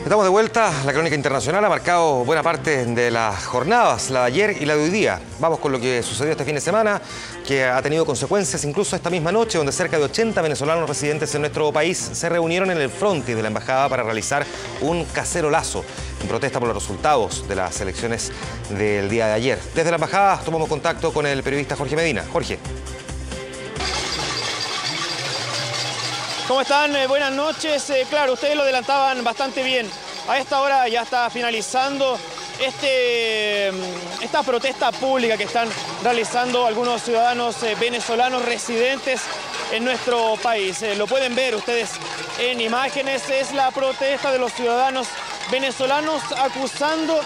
Estamos de vuelta. La crónica internacional ha marcado buena parte de las jornadas, la de ayer y la de hoy día. Vamos con lo que sucedió este fin de semana, que ha tenido consecuencias incluso esta misma noche, donde cerca de 80 venezolanos residentes en nuestro país se reunieron en el frontis de la embajada para realizar un cacerolazo en protesta por los resultados de las elecciones del día de ayer. Desde la embajada tomamos contacto con el periodista Jorge Medina. Jorge. ¿Cómo están? Buenas noches. Claro, ustedes lo adelantaban bastante bien. A esta hora ya está finalizando esta protesta pública que están realizando algunos ciudadanos venezolanos residentes en nuestro país. Lo pueden ver ustedes en imágenes. Es la protesta de los ciudadanos venezolanos acusando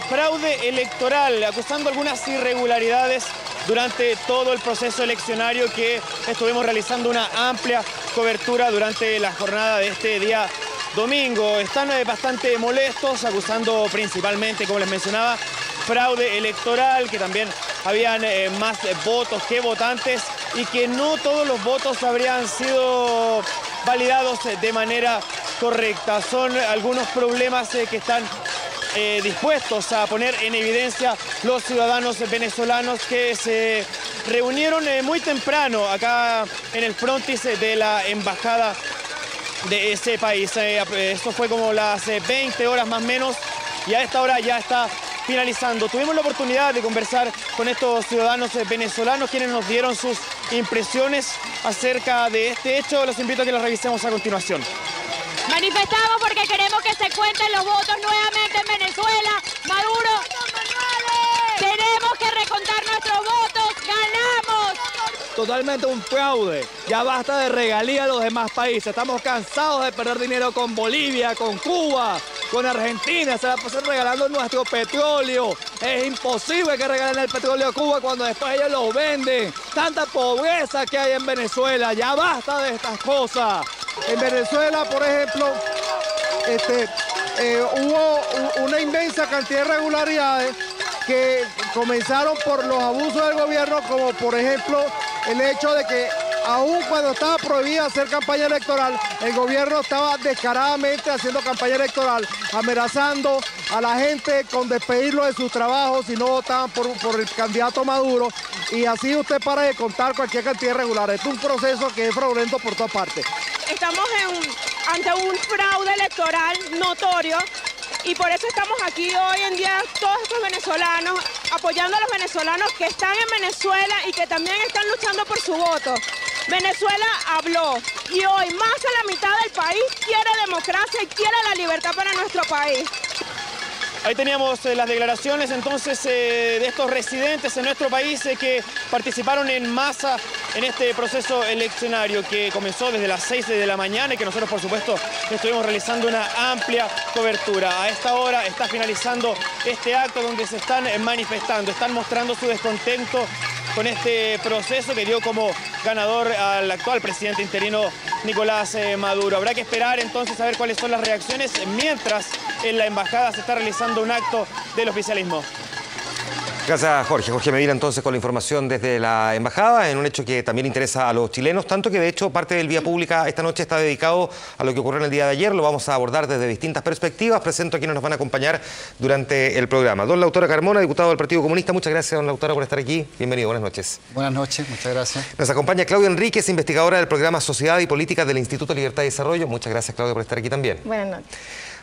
fraude electoral, acusando algunas irregularidades durante todo el proceso eleccionario que estuvimos realizando una amplia cobertura durante la jornada de este día domingo. Están bastante molestos, acusando principalmente, como les mencionaba, fraude electoral, que también habían más votos que votantes y que no todos los votos habrían sido validados de manera correcta. Son algunos problemas que están dispuestos a poner en evidencia los ciudadanos venezolanos que se reunieron muy temprano acá en el frontis de la embajada de ese país. Esto fue como las 20 horas más o menos y a esta hora ya está finalizando. Tuvimos la oportunidad de conversar con estos ciudadanos venezolanos quienes nos dieron sus impresiones acerca de este hecho. Los invito a que las revisemos a continuación. Manifestamos porque queremos que se cuenten los votos nuevamente en Venezuela. Maduro, tenemos que recontar nuestros votos, ganamos. Totalmente un fraude. Ya basta de regalías a los demás países. Estamos cansados de perder dinero con Bolivia, con Cuba, con Argentina. Se la pasan regalando nuestro petróleo. Es imposible que regalen el petróleo a Cuba cuando después ellos lo venden. Tanta pobreza que hay en Venezuela. Ya basta de estas cosas. En Venezuela, por ejemplo, hubo una inmensa cantidad de irregularidades que comenzaron por los abusos del gobierno, como por ejemplo el hecho de que aún cuando estaba prohibida hacer campaña electoral, el gobierno estaba descaradamente haciendo campaña electoral, amenazando a la gente con despedirlo de sus trabajos si no votaban por el candidato Maduro, y así usted para de contar cualquier cantidad irregular. Este es un proceso que es fraudulento por todas partes. Estamos ante un fraude electoral notorio y por eso estamos aquí hoy en día todos estos venezolanos apoyando a los venezolanos que están en Venezuela y que también están luchando por su voto. Venezuela habló y hoy más de la mitad del país quiere democracia y quiere la libertad para nuestro país. Ahí teníamos las declaraciones entonces de estos residentes en nuestro país que participaron en masa en este proceso eleccionario que comenzó desde las 6 de la mañana y que nosotros por supuesto estuvimos realizando una amplia cobertura. A esta hora está finalizando este acto donde se están manifestando, están mostrando su descontento con este proceso que dio como ganador al actual presidente interino Nicolás Maduro. Habrá que esperar entonces a ver cuáles son las reacciones mientras en la embajada se está realizando un acto del oficialismo. Gracias, Jorge. Jorge Medina, entonces, con la información desde la embajada, en un hecho que también interesa a los chilenos, tanto que, de hecho, parte del Vía Pública esta noche está dedicado a lo que ocurrió en el día de ayer. Lo vamos a abordar desde distintas perspectivas. Presento a quienes nos van a acompañar durante el programa. Don Lautaro Carmona, diputado del Partido Comunista. Muchas gracias, don Lautaro, por estar aquí. Bienvenido, buenas noches. Buenas noches, muchas gracias. Nos acompaña Claudia Enríquez, investigadora del programa Sociedad y Política del Instituto Libertad y Desarrollo. Muchas gracias, Claudia, por estar aquí también. Buenas noches.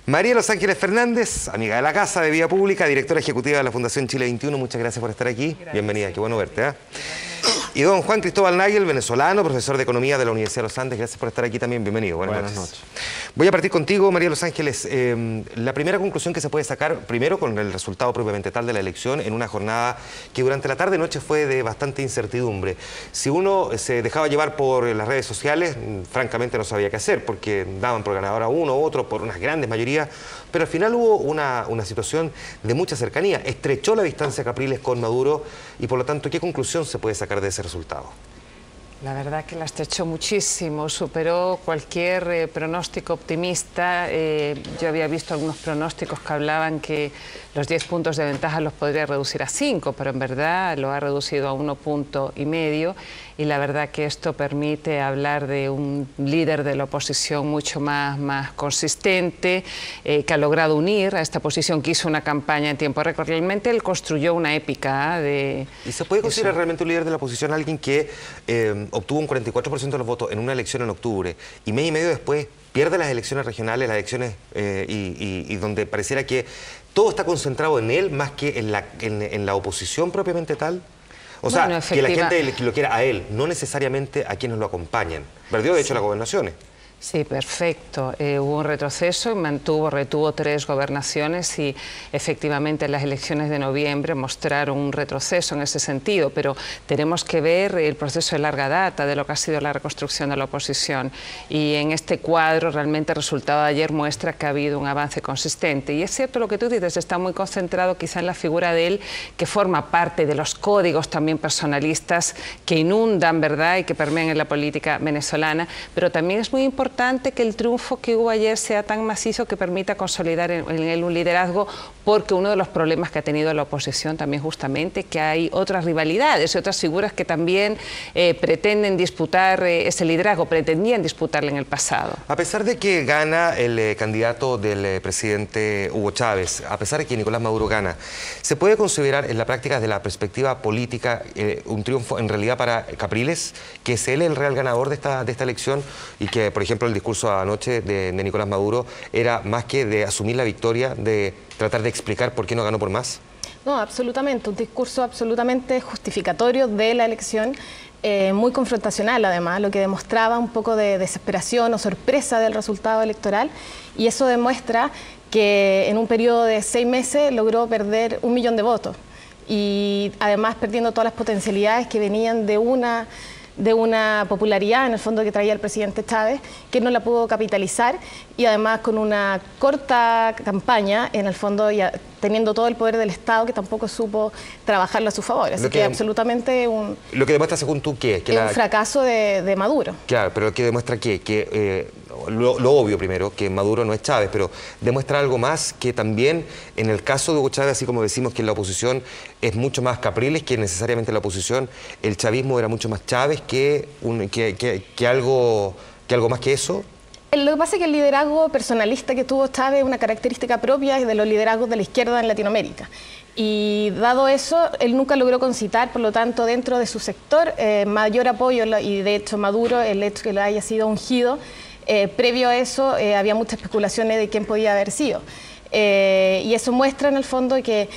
María Los Ángeles Fernández, amiga de la Casa de Vía Pública, directora ejecutiva de la Fundación Chile 21. Muchas gracias por estar aquí. Gracias. Bienvenida, qué bueno verte. Y don Juan Cristóbal Nagel, venezolano, profesor de Economía de la Universidad de los Andes. Gracias por estar aquí también. Bienvenido. Buenas noches. Voy a partir contigo, María Los Ángeles. La primera conclusión que se puede sacar, primero con el resultado propiamente tal de la elección, en una jornada que durante la tarde-noche fue de bastante incertidumbre. Si uno se dejaba llevar por las redes sociales, francamente no sabía qué hacer, porque daban por ganador a uno u otro, por unas grandes mayorías, pero al final hubo una situación de mucha cercanía. Estrechó la distancia Capriles con Maduro y, por lo tanto, ¿qué conclusión se puede sacar de ese resultado? La verdad que la estrechó muchísimo, superó cualquier pronóstico optimista. Yo había visto algunos pronósticos que hablaban que los 10 puntos de ventaja los podría reducir a 5, pero en verdad lo ha reducido a 1,5 puntos. Y la verdad que esto permite hablar de un líder de la oposición mucho más consistente, que ha logrado unir a esta oposición, que hizo una campaña en tiempo récord. Realmente él construyó una épica de... ¿Y se puede considerar realmente un líder de la oposición alguien que obtuvo un 44% de los votos en una elección en octubre y mes y medio después pierde las elecciones regionales, las elecciones y donde pareciera que todo está concentrado en él más que en la oposición propiamente tal? O sea, bueno, que la gente lo quiera a él, no necesariamente a quienes lo acompañan. Perdió, de hecho, las gobernaciones. Sí, perfecto. Hubo un retroceso, retuvo 3 gobernaciones y efectivamente las elecciones de noviembre mostraron un retroceso en ese sentido, pero tenemos que ver el proceso de larga data de lo que ha sido la reconstrucción de la oposición y en este cuadro realmente el resultado de ayer muestra que ha habido un avance consistente y es cierto lo que tú dices, está muy concentrado quizá en la figura de él que forma parte de los códigos también personalistas que inundan, ¿verdad?, y que permean en la política venezolana, pero también es muy importante que el triunfo que hubo ayer sea tan macizo que permita consolidar en él un liderazgo, porque uno de los problemas que ha tenido la oposición también justamente que hay otras rivalidades y otras figuras que también pretenden disputar ese liderazgo, pretendían disputarle en el pasado. A pesar de que gana el candidato del presidente Hugo Chávez, a pesar de que Nicolás Maduro gana, ¿se puede considerar en la práctica desde la perspectiva política un triunfo en realidad para Capriles, que es él el real ganador de esta elección y que, por ejemplo, el discurso anoche de Nicolás Maduro era más que de asumir la victoria, de tratar de explicar por qué no ganó por más? No, absolutamente, un discurso absolutamente justificatorio de la elección, muy confrontacional además, lo que demostraba un poco de desesperación o sorpresa del resultado electoral, y eso demuestra que en un periodo de 6 meses logró perder 1 millón de votos, y además perdiendo todas las potencialidades que venían de una popularidad en el fondo que traía el presidente Chávez, que no la pudo capitalizar y además con una corta campaña, en el fondo ya teniendo todo el poder del Estado que tampoco supo trabajarlo a su favor. Así que absolutamente lo que demuestra, según tú, ¿qué? Que un fracaso de Maduro. Claro, pero que demuestra lo obvio primero, que Maduro no es Chávez, pero demuestra algo más, que también en el caso de Hugo Chávez, así como decimos que en la oposición es mucho más Capriles que necesariamente la oposición, el chavismo era mucho más Chávez que algo más que eso. Lo que pasa es que el liderazgo personalista que tuvo Chávez es una característica propia de los liderazgos de la izquierda en Latinoamérica. Y dado eso, él nunca logró concitar, por lo tanto, dentro de su sector, mayor apoyo, y de hecho Maduro, el hecho que lo haya sido ungido, previo a eso había muchas especulaciones de quién podía haber sido. Y eso muestra en el fondo que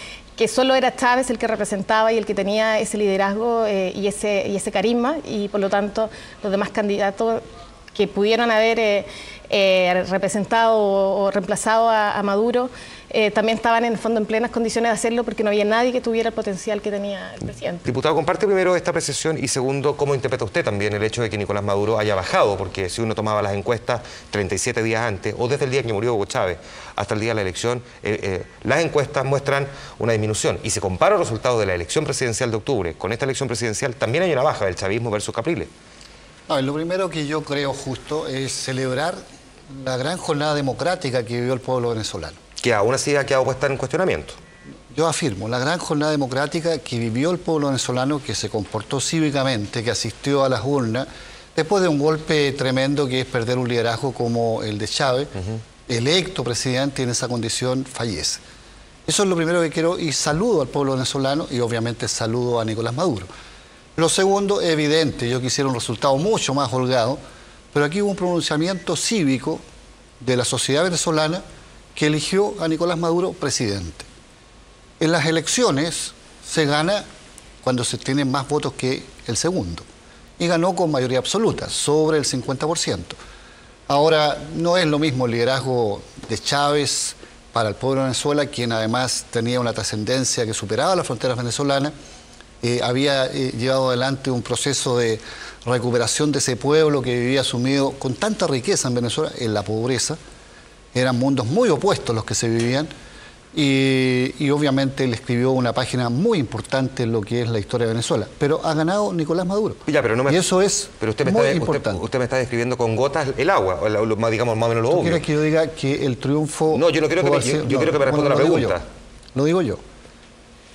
solo era Chávez el que representaba y el que tenía ese liderazgo y ese carisma, y por lo tanto los demás candidatos que pudieron haber representado o reemplazado a Maduro también estaban en el fondo en plenas condiciones de hacerlo porque no había nadie que tuviera el potencial que tenía el presidente. Diputado, comparte primero esta apreciación y segundo, ¿cómo interpreta usted también el hecho de que Nicolás Maduro haya bajado? Porque si uno tomaba las encuestas 37 días antes o desde el día en que murió Hugo Chávez hasta el día de la elección, las encuestas muestran una disminución y se compara los resultados de la elección presidencial de octubre con esta elección presidencial, también hay una baja del chavismo versus Capriles. Lo primero que yo creo justo es celebrar la gran jornada democrática que vivió el pueblo venezolano. Que aún así ha quedado puesta en cuestionamiento. Yo afirmo, la gran jornada democrática que vivió el pueblo venezolano, que se comportó cívicamente, que asistió a las urnas, después de un golpe tremendo que es perder un liderazgo como el de Chávez, electo presidente, y en esa condición fallece. Eso es lo primero que quiero, y saludo al pueblo venezolano y obviamente saludo a Nicolás Maduro. Lo segundo, evidente, yo quisiera un resultado mucho más holgado, pero aquí hubo un pronunciamiento cívico de la sociedad venezolana que eligió a Nicolás Maduro presidente. En las elecciones se gana cuando se tienen más votos que el segundo, y ganó con mayoría absoluta, sobre el 50%. Ahora, no es lo mismo el liderazgo de Chávez para el pueblo de Venezuela, quien además tenía una trascendencia que superaba las fronteras venezolanas, había llevado adelante un proceso de recuperación de ese pueblo que vivía sumido con tanta riqueza en Venezuela, en la pobreza. Eran mundos muy opuestos los que se vivían, Y obviamente él escribió una página muy importante en lo que es la historia de Venezuela. Pero ha ganado Nicolás Maduro. Ya, pero no me... Y eso es muy importante. Usted me está describiendo con gotas el agua, o digamos más o menos lo obvio. ¿Tú quieres que yo diga que el triunfo... No, yo no quiero que me responda la pregunta. Lo digo yo.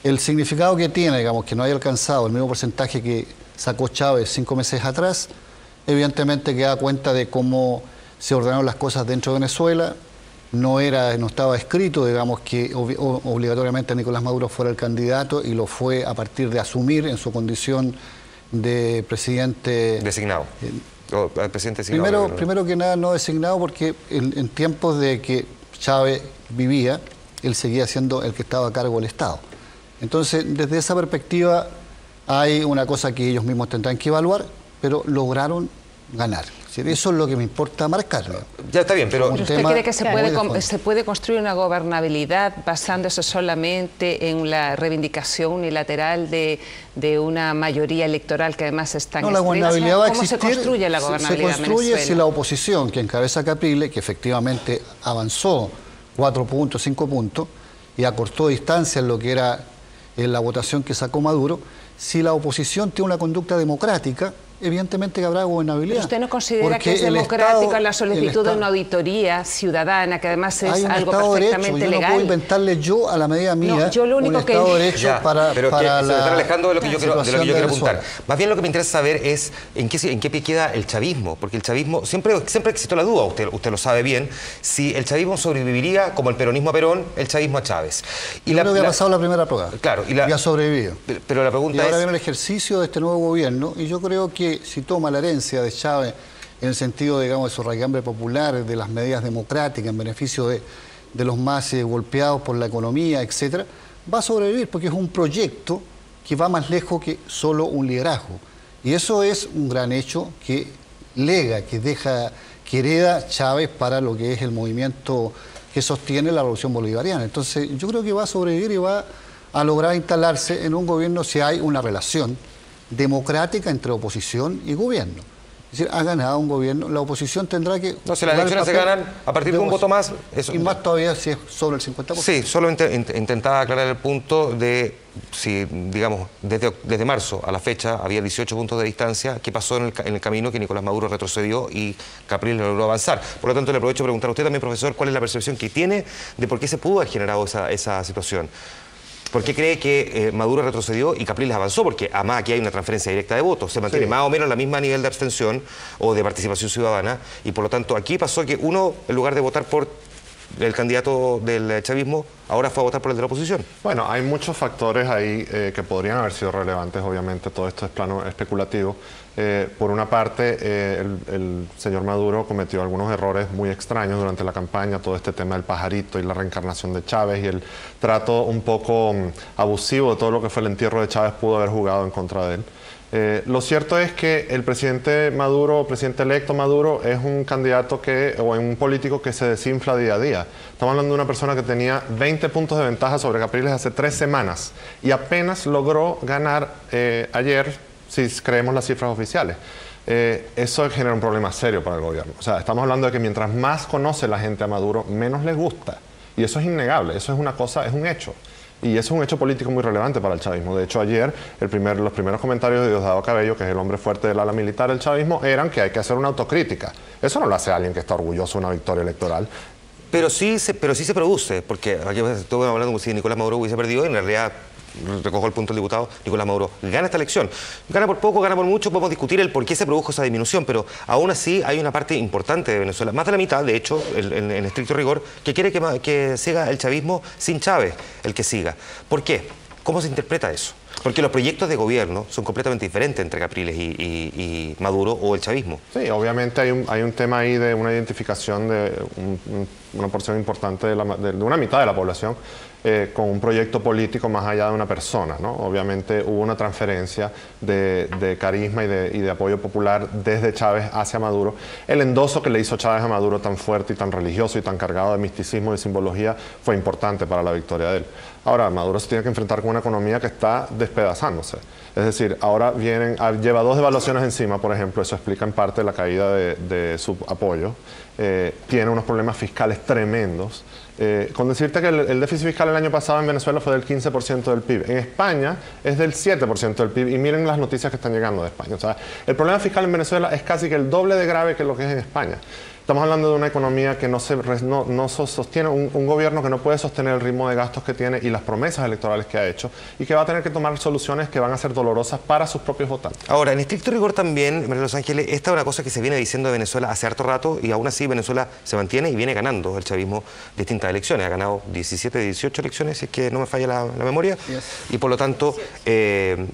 El significado que tiene, digamos, que no haya alcanzado el mismo porcentaje que sacó Chávez 5 meses atrás, evidentemente que da cuenta de cómo se ordenaron las cosas dentro de Venezuela. No estaba escrito, digamos, que obligatoriamente Nicolás Maduro fuera el candidato, y lo fue a partir de asumir en su condición de presidente... Designado. Presidente designado. Primero que nada, no designado, porque en tiempos de que Chávez vivía, él seguía siendo el que estaba a cargo del Estado. Entonces, desde esa perspectiva, hay una cosa que ellos mismos tendrán que evaluar, pero lograron ganar. Eso es lo que me importa marcar. Ya está bien, pero... ¿Usted cree que se puede construir una gobernabilidad basándose solamente en la reivindicación unilateral de una mayoría electoral que además es tan la gobernabilidad va a existir. ¿Cómo se construye la gobernabilidad? Se construye si la oposición que encabeza Capriles, que efectivamente avanzó 4 puntos, 5 puntos, y acortó distancia en lo que era la votación que sacó Maduro, si la oposición tiene una conducta democrática, evidentemente que habrá gobernabilidad. ¿Pero usted no considera que es democrática la solicitud de una auditoría ciudadana, que además es algo perfectamente legal? Yo no puedo inventarle yo a la medida mía no, yo lo único un Estado de Derecho para se está alejando de lo que yo quiero apuntar. Más bien lo que me interesa saber es en qué pie queda el chavismo, porque el chavismo, siempre existió la duda, usted lo sabe bien, si el chavismo sobreviviría como el peronismo a Perón, el chavismo a Chávez. Yo creo que ha pasado la primera prueba. Claro. Y ha sobrevivido. Pero la pregunta es... ahora viene el ejercicio de este nuevo gobierno, y yo creo que si toma la herencia de Chávez en el sentido, digamos, de su raigambre popular, de las medidas democráticas en beneficio de los más golpeados por la economía, etcétera, va a sobrevivir porque es un proyecto que va más lejos que solo un liderazgo. Y eso es un gran hecho que hereda Chávez para lo que es el movimiento que sostiene la revolución bolivariana. Entonces, yo creo que va a sobrevivir y va a lograr instalarse en un gobierno si hay una relación democrática entre oposición y gobierno. Es decir, ha ganado un gobierno, la oposición tendrá que... No, si las elecciones se ganan a partir de un voto más... Eso, y más todavía si es sobre el 50%. Sí, solo intentaba aclarar el punto de si, digamos, desde marzo a la fecha había 18 puntos de distancia. ¿Qué pasó en el camino que Nicolás Maduro retrocedió y Capriles logró avanzar? Por lo tanto, le aprovecho a preguntar a usted también, profesor, ¿cuál es la percepción que tiene de por qué se pudo haber generado esa situación? ¿Por qué cree que Maduro retrocedió y Capriles avanzó? Porque además aquí hay una transferencia directa de votos. Se mantiene más o menos la misma nivel de abstención o de participación ciudadana. Y por lo tanto aquí pasó que uno, en lugar de votar por el candidato del chavismo, ahora fue a votar por el de la oposición. Bueno, hay muchos factores ahí que podrían haber sido relevantes. Obviamente todo esto es plano especulativo. Por una parte, el señor Maduro cometió algunos errores muy extraños durante la campaña, todo este tema del pajarito y la reencarnación de Chávez y el trato un poco abusivo de todo lo que fue el entierro de Chávez pudo haber jugado en contra de él. Lo cierto es que el presidente Maduro, presidente electo Maduro, es un candidato o un político que se desinfla día a día. Estamos hablando de una persona que tenía 20 puntos de ventaja sobre Capriles hace 3 semanas y apenas logró ganar ayer, si creemos las cifras oficiales. Eso genera un problema serio para el gobierno. O sea, estamos hablando de que mientras más conoce la gente a Maduro, menos les gusta. Y eso es innegable, eso es una cosa, es un hecho. Y eso es un hecho político muy relevante para el chavismo. De hecho, ayer los primeros comentarios de Diosdado Cabello, que es el hombre fuerte del ala militar del chavismo, eran que hay que hacer una autocrítica. Eso no lo hace alguien que está orgulloso de una victoria electoral. Pero sí se produce, porque aquí estuve hablando como si Nicolás Maduro hubiese perdido, en realidad, recojo el punto del diputado, Nicolás Maduro gana esta elección. Gana por poco, gana por mucho, podemos discutir el por qué se produjo esa disminución, pero aún así hay una parte importante de Venezuela, más de la mitad, de hecho, en estricto rigor, que quiere que siga el chavismo sin Chávez, el que siga. ¿Por qué? ¿Cómo se interpreta eso? Porque los proyectos de gobierno son completamente diferentes entre Capriles y Maduro o el chavismo. Sí, obviamente hay un tema ahí de una identificación de una porción importante de una mitad de la población con un proyecto político más allá de una persona, ¿no? Obviamente hubo una transferencia de carisma y de apoyo popular desde Chávez hacia Maduro. El endoso que le hizo Chávez a Maduro tan fuerte y tan religioso y tan cargado de misticismo y de simbología fue importante para la victoria de él. Ahora, Maduro se tiene que enfrentar con una economía que está despedazándose. Es decir, ahora lleva 2 devaluaciones encima, por ejemplo, eso explica en parte la caída de su apoyo. Tiene unos problemas fiscales fiscales tremendos. Con decirte que el déficit fiscal el año pasado en Venezuela fue del 15% del PIB. En España es del 7% del PIB. Y miren las noticias que están llegando de España. O sea, el problema fiscal en Venezuela es casi que el doble de grave que lo que es en España. Estamos hablando de una economía que no sostiene, un gobierno que no puede sostener el ritmo de gastos que tiene y las promesas electorales que ha hecho, y que va a tener que tomar soluciones que van a ser dolorosas para sus propios votantes. Ahora, en estricto rigor también, María Los Ángeles, esta es una cosa que se viene diciendo de Venezuela hace harto rato, y aún así Venezuela se mantiene y viene ganando el chavismo distintas elecciones. Ha ganado 17, 18 elecciones, si es que no me falla la memoria, y por lo tanto,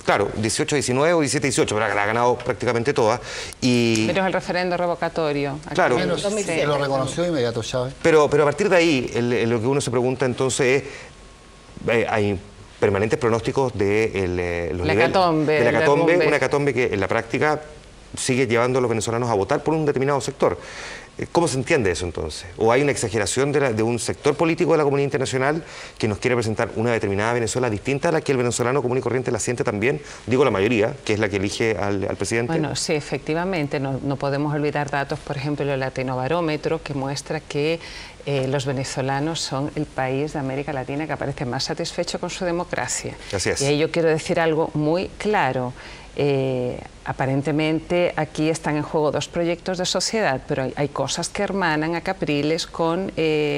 claro, 18, 19 o 17, 18, pero la ha ganado prácticamente todas. Pero es el referendo revocatorio. Claro. Se lo reconoció inmediato Chávez. Pero a partir de ahí, lo que uno se pregunta entonces es, hay permanentes pronósticos de los la hecatombe, una hecatombe que en la práctica sigue llevando a los venezolanos a votar por un determinado sector. ¿Cómo se entiende eso entonces? ¿O hay una exageración de un sector político de la comunidad internacional que nos quiere presentar una determinada Venezuela distinta a la que el venezolano común y corriente la siente también? Digo la mayoría, que es la que elige al presidente. Bueno, sí, efectivamente, no podemos olvidar datos, por ejemplo, el Latinobarómetro, que muestra que los venezolanos son el país de América Latina que aparece más satisfecho con su democracia. Así es. Y ahí yo quiero decir algo muy claro. Aparentemente aquí están en juego dos proyectos de sociedad, pero hay cosas que hermanan a Capriles con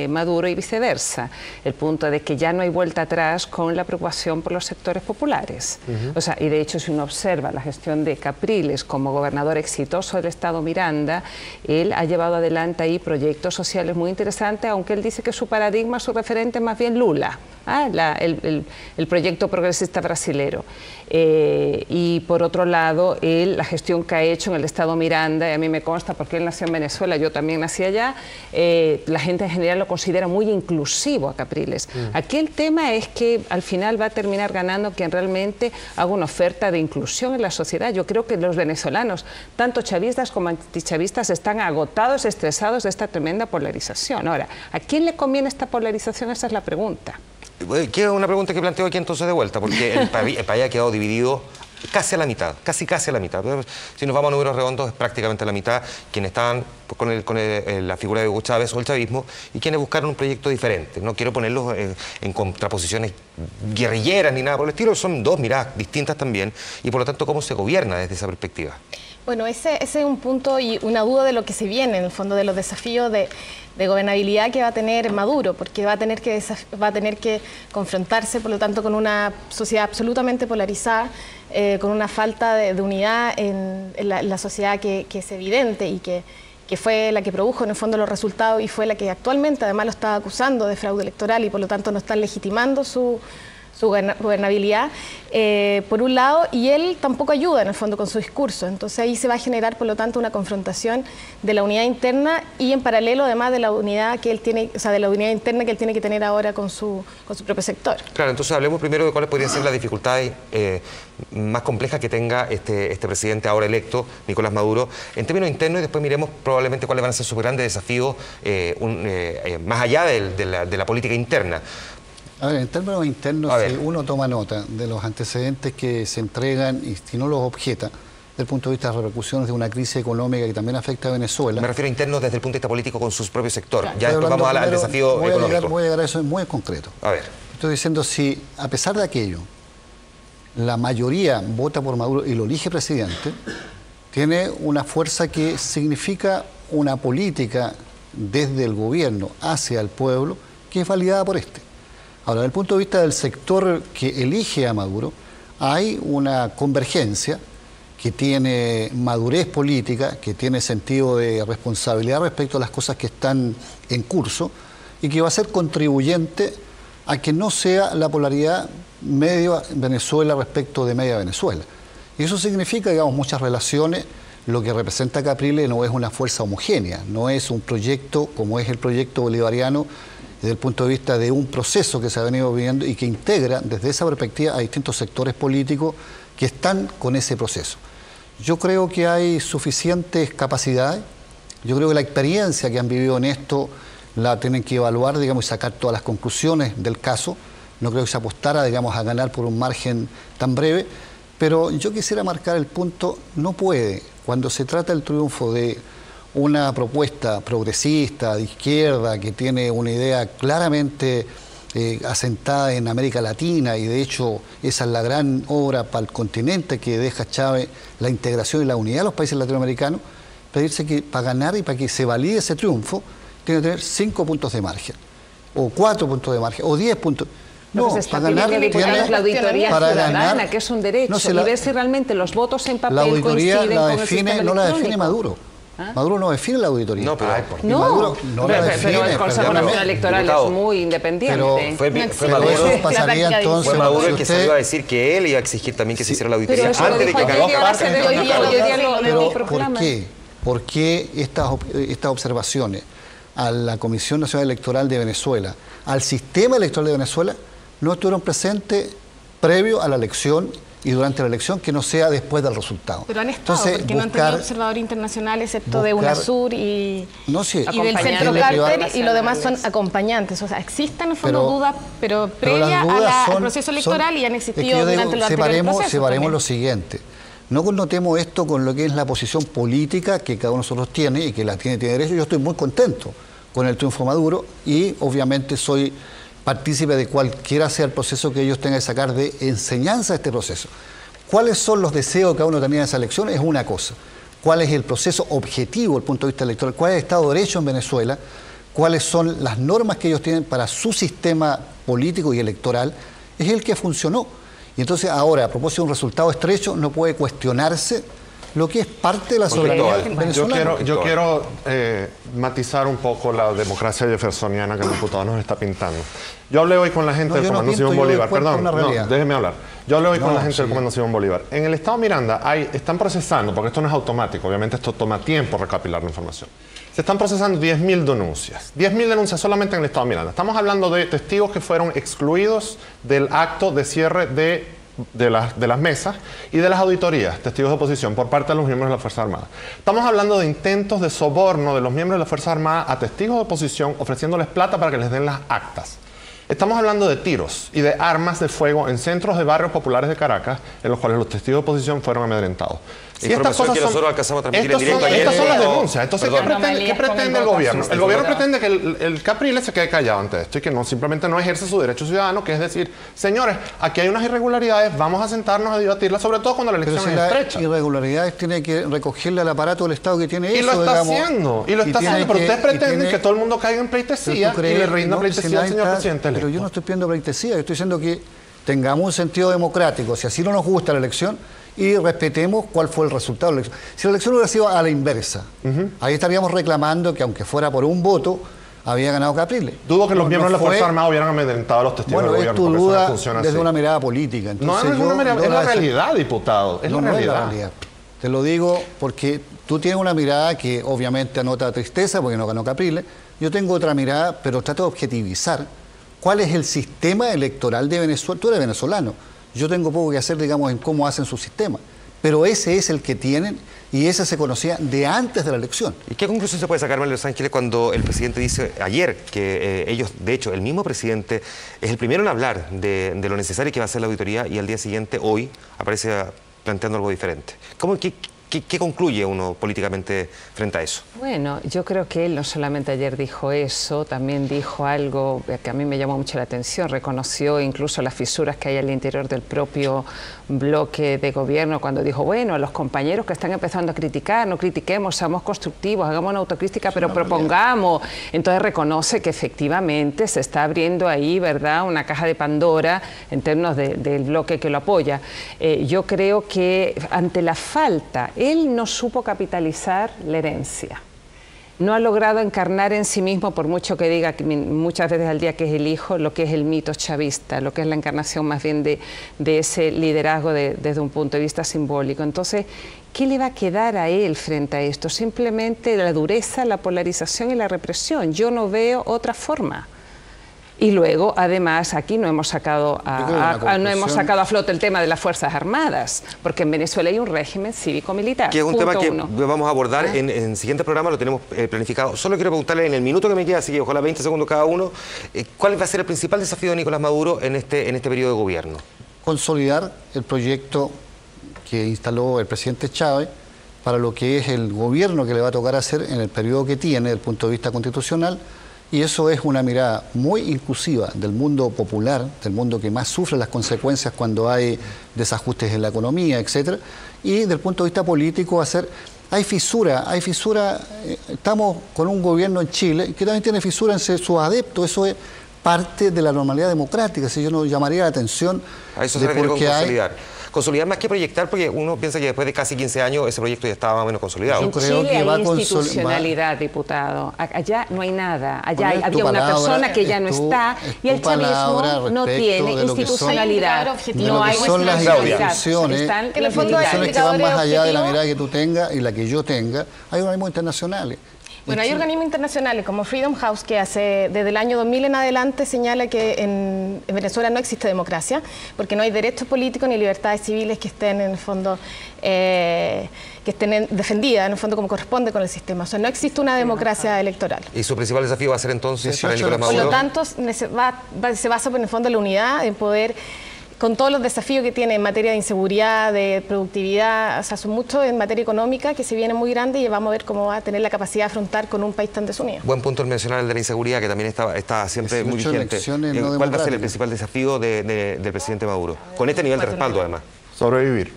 Maduro y viceversa. El punto de que ya no hay vuelta atrás con la preocupación por los sectores populares. O sea, y de hecho, si uno observa la gestión de Capriles como gobernador exitoso del estado Miranda, él ha llevado adelante ahí proyectos sociales muy interesantes, aunque él dice que su paradigma, su referente es más bien Lula, el proyecto progresista brasilero. Y por otro lado, la gestión que ha hecho en el estado Miranda, y a mí me consta porque él nació en Venezuela, yo también nací allá, la gente en general lo considera muy inclusivo a Capriles. Aquí el tema es que al final va a terminar ganando quien realmente haga una oferta de inclusión en la sociedad. Yo creo que los venezolanos, tanto chavistas como antichavistas, están agotados, estresados de esta tremenda polarización. Ahora, ¿a quién le conviene esta polarización? Esa es la pregunta. Que es una pregunta que planteo aquí entonces de vuelta, porque el país ha quedado dividido casi a la mitad, casi a la mitad. Si nos vamos a números redondos, es prácticamente la mitad quienes estaban con la figura de Hugo Chávez o el chavismo, y quienes buscaron un proyecto diferente. No quiero ponerlos en contraposiciones guerrilleras ni nada por el estilo, son dos miradas distintas también, y por lo tanto, ¿cómo se gobierna desde esa perspectiva? Bueno, ese es un punto y una duda de lo que se viene, en el fondo, de los desafíos de gobernabilidad que va a tener Maduro, porque va a tener que confrontarse, por lo tanto, con una sociedad absolutamente polarizada, con una falta de unidad en la sociedad que es evidente y que fue la que produjo en el fondo los resultados, y fue la que actualmente además lo está acusando de fraude electoral, y por lo tanto no está legitimando su gobernabilidad, por un lado, y él tampoco ayuda en el fondo con su discurso. Entonces ahí se va a generar, por lo tanto, una confrontación de la unidad interna, y en paralelo además de la unidad que él tiene, o sea, de la unidad interna que él tiene que tener ahora con su propio sector. Claro, entonces hablemos primero de cuáles podrían ser las dificultades más complejas que tenga este presidente ahora electo, Nicolás Maduro, en términos internos, y después miremos probablemente cuáles van a ser sus grandes desafíos más allá de la política interna. A ver, en términos internos, si uno toma nota de los antecedentes que se entregan y si no los objeta, desde el punto de vista de repercusiones de una crisis económica que también afecta a Venezuela. Me refiero a internos desde el punto de vista político con su propio sector. Claro. Ya después vamos al desafío económico. Voy a llegar a eso muy concreto. A ver. Estoy diciendo, si a pesar de aquello, la mayoría vota por Maduro y lo elige presidente, tiene una fuerza que significa una política desde el gobierno hacia el pueblo que es validada por este. Ahora, desde el punto de vista del sector que elige a Maduro, hay una convergencia que tiene madurez política, que tiene sentido de responsabilidad respecto a las cosas que están en curso, y que va a ser contribuyente a que no sea la polaridad medio Venezuela respecto de media Venezuela. Y eso significa, digamos, muchas relaciones. Lo que representa Capriles no es una fuerza homogénea, no es un proyecto como es el proyecto bolivariano, desde el punto de vista de un proceso que se ha venido viviendo y que integra desde esa perspectiva a distintos sectores políticos que están con ese proceso. Yo creo que hay suficientes capacidades, yo creo que la experiencia que han vivido en esto la tienen que evaluar, digamos, y sacar todas las conclusiones del caso. No creo que se apostara, digamos, a ganar por un margen tan breve, pero yo quisiera marcar el punto, no puede, cuando se trata del triunfo de una propuesta progresista, de izquierda, que tiene una idea claramente asentada en América Latina, y de hecho esa es la gran obra para el continente que deja Chávez, la integración y la unidad de los países latinoamericanos, pedirse que para ganar y para que se valide ese triunfo, tiene que tener 5 puntos de margen, o 4 puntos de margen, o 10 puntos. No, para ganar tiene la auditoría ciudadana, que es un derecho, no, y ver si realmente los votos en papel coinciden con el sistema electrónico. No la define Maduro. Maduro no define la auditoría. No, pero, Maduro no la define, pero el Consejo Nacional Electoral es muy independiente. Pero fue Maduro el que salió a decir que él iba a exigir también que se hiciera la auditoría antes de que cagó. ¿Por qué estas observaciones a la Comisión Nacional Electoral de Venezuela, al sistema electoral de Venezuela, no estuvieron presentes previo a la elección y durante la elección, que no sea después del resultado? Pero han estado, porque no han tenido observador internacional, excepto de UNASUR y del Centro Carter, y lo demás son acompañantes. O sea, existen en el fondo dudas, pero previas al proceso electoral, y han existido durante los anteriores procesos. Separemos lo siguiente. No connotemos esto con lo que es la posición política que cada uno de nosotros tiene y que la tiene derecho. Yo estoy muy contento con el triunfo de Maduro y obviamente soy partícipe de cualquiera sea el proceso que ellos tengan que sacar de enseñanza de este proceso. ¿Cuáles son los deseos que cada uno tenía en esa elección? Es una cosa. ¿Cuál es el proceso objetivo desde el punto de vista electoral? ¿Cuál es el Estado de Derecho en Venezuela? ¿Cuáles son las normas que ellos tienen para su sistema político y electoral? Es el que funcionó. Y entonces ahora, a propósito de un resultado estrecho, no puede cuestionarse lo que es parte de la soberanía venezolana. Yo quiero matizar un poco la democracia jeffersoniana que el diputado nos está pintando. Yo hablé hoy con la gente del Comando Simón Bolívar. Perdón, déjeme hablar. Yo hablé hoy con la gente del Comando Simón Bolívar. En el Estado Miranda están procesando, porque esto no es automático, obviamente esto toma tiempo recopilar la información. Se están procesando 10.000 denuncias. 10.000 denuncias solamente en el Estado Miranda. Estamos hablando de testigos que fueron excluidos del acto de cierre de las mesas y de las auditorías, testigos de oposición, por parte de los miembros de la Fuerza Armada. Estamos hablando de intentos de soborno de los miembros de la Fuerza Armada a testigos de oposición, ofreciéndoles plata para que les den las actas. Estamos hablando de tiros y de armas de fuego en centros de barrios populares de Caracas, en los cuales los testigos de oposición fueron amedrentados. Si estas cosas estas son las denuncias. Entonces, ¿qué pretende el gobierno? El gobierno pretende que el Capriles se quede callado ante esto y que simplemente no ejerce su derecho ciudadano, que es decir, señores, aquí hay unas irregularidades, vamos a sentarnos a debatirlas, sobre todo cuando la elección es estrecha. Irregularidades tiene que recogerle al aparato del Estado que tiene eso. Y lo está haciendo, pero ustedes pretenden que todo el mundo caiga en pleitesía y le rinda pleitesía al señor presidente electo. Pero yo no estoy pidiendo pleitesía, yo estoy diciendo que tengamos un sentido democrático, si así no nos gusta la elección, y respetemos cuál fue el resultado de la elección. Si la elección hubiera sido a la inversa, ahí estaríamos reclamando que aunque fuera por un voto, había ganado Capriles. Dudo que los miembros de la Fuerza Armada hubieran amedrentado a los testigos del gobierno. Bueno, es tu duda desde una mirada política. Entonces, no es una mirada, es la realidad, diputado. Es la realidad. Te lo digo porque tú tienes una mirada que obviamente anota tristeza porque no ganó Capriles. Yo tengo otra mirada, pero trato de objetivizar cuál es el sistema electoral de Venezuela. Tú eres venezolano. Yo tengo poco que hacer, digamos, en cómo hacen su sistema. Pero ese es el que tienen y ese se conocía de antes de la elección. ¿Y qué conclusión se puede sacar, Manuel Los Ángeles, cuando el presidente dice ayer que ellos, de hecho, el mismo presidente es el primero en hablar de lo necesario que va a ser la auditoría y al día siguiente, hoy, aparece planteando algo diferente? ¿Qué concluye uno políticamente frente a eso? Bueno, yo creo que él no solamente ayer dijo eso, también dijo algo que a mí me llamó mucho la atención, reconoció incluso las fisuras que hay al interior del propio bloque de gobierno cuando dijo, bueno, a los compañeros que están empezando a criticar, no critiquemos, seamos constructivos, hagamos una autocrítica, pero propongamos. Entonces reconoce que efectivamente se está abriendo ahí, ¿verdad?, una caja de Pandora en términos del bloque que lo apoya. Yo creo que ante la falta, él no supo capitalizar la herencia. No ha logrado encarnar en sí mismo, por mucho que diga muchas veces al día que es el hijo, lo que es el mito chavista, lo que es la encarnación más bien de ese liderazgo desde un punto de vista simbólico. Entonces, ¿qué le va a quedar a él frente a esto? Simplemente la dureza, la polarización y la represión. Yo no veo otra forma. Y luego, además, aquí no hemos sacado a flote el tema de las Fuerzas Armadas, porque en Venezuela hay un régimen cívico-militar. Que es un tema que vamos a abordar en el siguiente programa, lo tenemos planificado. Solo quiero preguntarle en el minuto que me queda, así que ojalá 20 segundos cada uno, ¿cuál va a ser el principal desafío de Nicolás Maduro en este periodo de gobierno? Consolidar el proyecto que instaló el presidente Chávez, para lo que es el gobierno que le va a tocar hacer en el periodo que tiene desde el punto de vista constitucional, y eso es una mirada muy inclusiva del mundo popular, del mundo que más sufre las consecuencias cuando hay desajustes en la economía, etcétera, y desde el punto de vista político hay fisura, estamos con un gobierno en Chile que también tiene fisura en sus adeptos, eso es parte de la normalidad democrática, si yo no llamaría la atención a eso se refiere con consolidar. Consolidar más que proyectar, porque uno piensa que después de casi 15 años ese proyecto ya estaba más o menos consolidado. En Chile hay institucionalidad, diputado. Allá no hay nada. Allá había una persona que ya no está y el chavismo no tiene institucionalidad. No hay son las instituciones que van más allá de la mirada que tú tengas y la que yo tenga. Hay organismos internacionales. Bueno, hay organismos internacionales como Freedom House que desde el año 2000 en adelante señala que en Venezuela no existe democracia porque no hay derechos políticos ni libertades civiles que estén en el fondo defendidas en el fondo como corresponde con el sistema. O sea, no existe una democracia electoral. ¿Y su principal desafío va a ser entonces para Nicolás Maduro? Por lo tanto, se basa en el fondo en la unidad, en poder, con todos los desafíos que tiene en materia de inseguridad, de productividad, o sea, son muchos en materia económica que se viene muy grande y vamos a ver cómo va a tener la capacidad de afrontar con un país tan desunido. Buen punto el mencionar el de la inseguridad, que también está siempre muy vigente. ¿Cuál va a ser el principal desafío del presidente Maduro? Con este nivel de respaldo, además. Sobrevivir.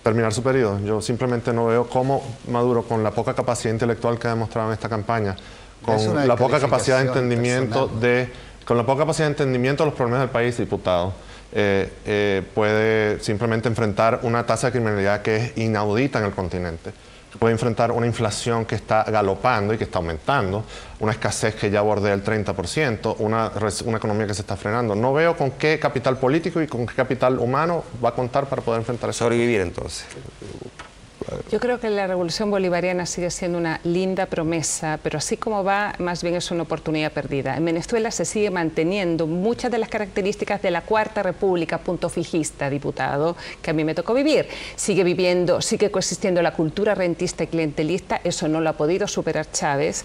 Terminar su periodo. Yo simplemente no veo cómo Maduro, con la poca capacidad intelectual que ha demostrado en esta campaña, con la poca capacidad de entendimiento de los problemas del país, diputado, puede simplemente enfrentar una tasa de criminalidad que es inaudita en el continente. Puede enfrentar una inflación que está galopando y que está aumentando, una escasez que ya bordea el 30%, una economía que se está frenando. No veo con qué capital político y con qué capital humano va a contar para poder enfrentar eso. Sobrevivir entonces. Yo creo que la revolución bolivariana sigue siendo una linda promesa, pero así como va, más bien es una oportunidad perdida. En Venezuela se sigue manteniendo muchas de las características de la Cuarta República, punto fijista, diputado, que a mí me tocó vivir. Sigue coexistiendo la cultura rentista y clientelista, eso no lo ha podido superar Chávez.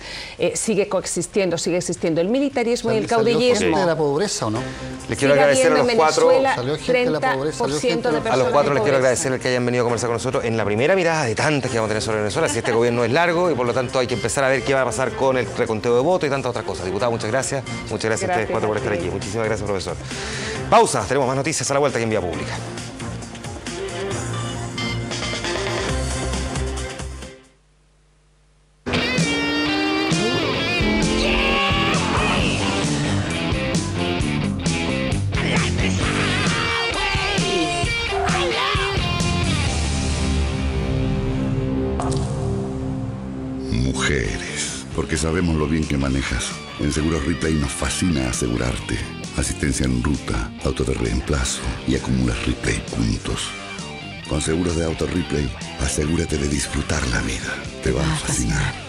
Sigue existiendo el militarismo y el caudillismo. ¿Salió gente de la pobreza o no? Les quiero agradecer a los cuatro. ¿Salió gente de la pobreza? A los cuatro les quiero agradecer el que hayan venido a conversar con nosotros en la primera mirada de tantas que vamos a tener sobre Venezuela, si este gobierno es largo y por lo tanto hay que empezar a ver qué va a pasar con el reconteo de votos y tantas otras cosas. Diputado, muchas gracias. Muchas gracias a ustedes cuatro por estar aquí. Muchísimas gracias, profesor. Pausa, tenemos más noticias a la vuelta aquí en Vía Pública. Mujeres, porque sabemos lo bien que manejas. En Seguros Ripley nos fascina asegurarte. Asistencia en ruta, auto de reemplazo y acumulas Ripley puntos. Con seguros de auto Ripley, asegúrate de disfrutar la vida. Te va a fascinar.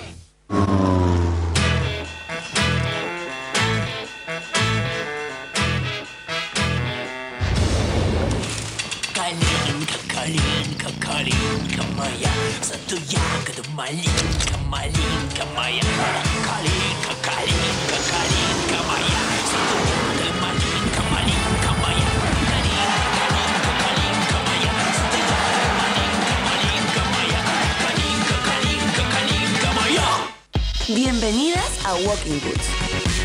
Bienvenidas a Walking Goods.